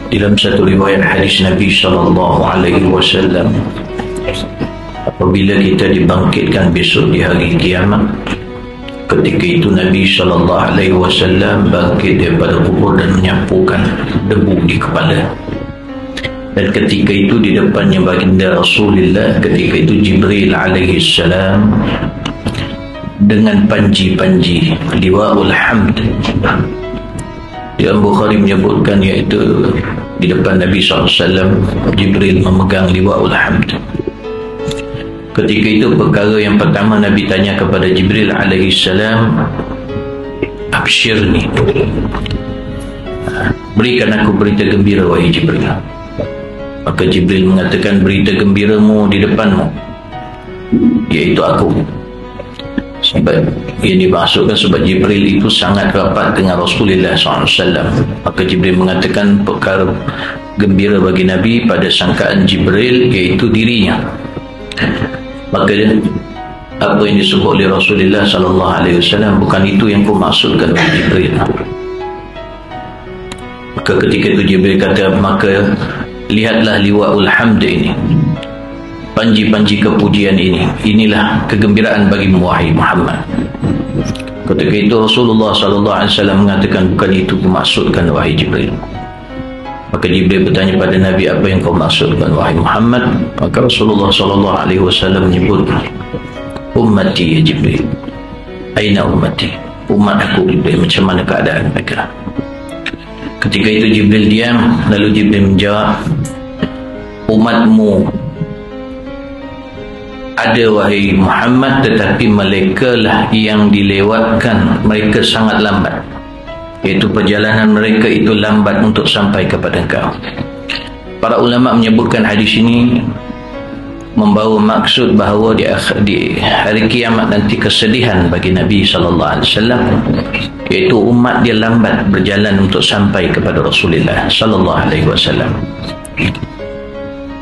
dalam satu riwayat hadis Nabi SAW, apabila kita dibangkitkan besok di hari kiamat, ketika itu Nabi SAW bangkit daripada kubur dan menyapukan debu di kepala. Dan ketika itu di depannya baginda Rasulullah, ketika itu Jibril alaihissalam dengan panji-panji liwa'ul hamd. Dalam Bukhari menyebutkan, iaitu di depan Nabi SAW Jibril memegang liwa'ul hamd. Ketika itu perkara yang pertama Nabi tanya kepada Jibril alaihissalam, absyirni, berikan aku berita gembira wahai Jibril. Maka Jibril mengatakan, berita gembiramu di depanmu, iaitu aku. Sebab ini dimaksudkan sebab Jibril itu sangat rapat dengan Rasulullah SAW. Maka Jibril mengatakan perkara gembira bagi Nabi pada sangkaan Jibril, iaitu dirinya. Maka apa yang disebut oleh Rasulullah SAW, bukan itu yang kau maksudkan oleh Jibril. Maka ketika itu Jibril kata, maka lihatlah liwa'ul hamd ini, panji-panji kepujian ini, inilah kegembiraan bagimu wahai Muhammad. Ketika itu Rasulullah SAW mengatakan, bukan itu ku maksudkan wahai Jibril. Maka Jibril bertanya pada Nabi, apa yang kau maksudkan wahai Muhammad? Maka Rasulullah SAW menyebut, ummati ya Jibril. Aina ummati? Umat aku Jibril, macam mana keadaan mereka? Ketika itu Jibril diam, lalu Jibril menjawab, umatmu ada wahai Muhammad, tetapi mereka lah yang dilewatkan, mereka sangat lambat, iaitu perjalanan mereka itu lambat untuk sampai kepada engkau. Para ulama menyebutkan hadis ini membawa maksud bahawa di hari kiamat nanti kesedihan bagi Nabi SAW, iaitu umat dia lambat berjalan untuk sampai kepada Rasulullah SAW.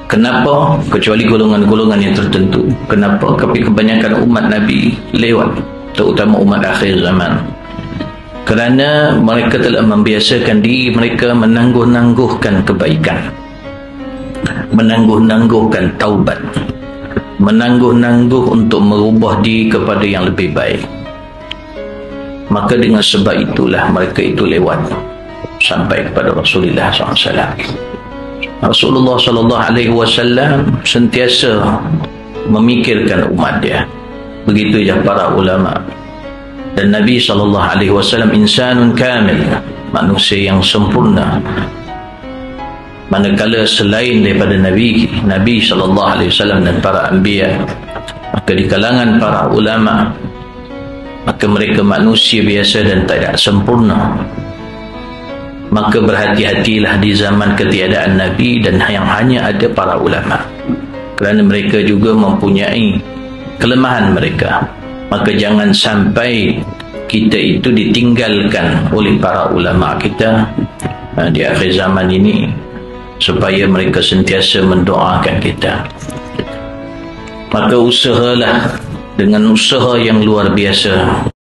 Kenapa? Kecuali golongan-golongan yang tertentu. Kenapa? Tapi kebanyakan umat Nabi lewat, terutama umat akhir zaman, kerana mereka telah membiasakan diri mereka menangguh-nangguhkan kebaikan, menangguh-nangguhkan taubat, menangguh-nangguh untuk merubah diri kepada yang lebih baik. Maka dengan sebab itulah mereka itu lewat sampai kepada Rasulullah SAW. Rasulullah SAW sentiasa memikirkan umat dia. Begitu ya para ulama. Dan Nabi SAW insanun kamil, manusia yang sempurna. Manakala selain daripada Nabi SAW dan para anbiya, maka di kalangan para ulama, maka mereka manusia biasa dan tidak sempurna. Maka berhati-hatilah di zaman ketiadaan Nabi dan yang hanya ada para ulama, kerana mereka juga mempunyai kelemahan mereka. Maka jangan sampai kita itu ditinggalkan oleh para ulama kita di akhir zaman ini, supaya mereka sentiasa mendoakan kita. Maka usahalah dengan usaha yang luar biasa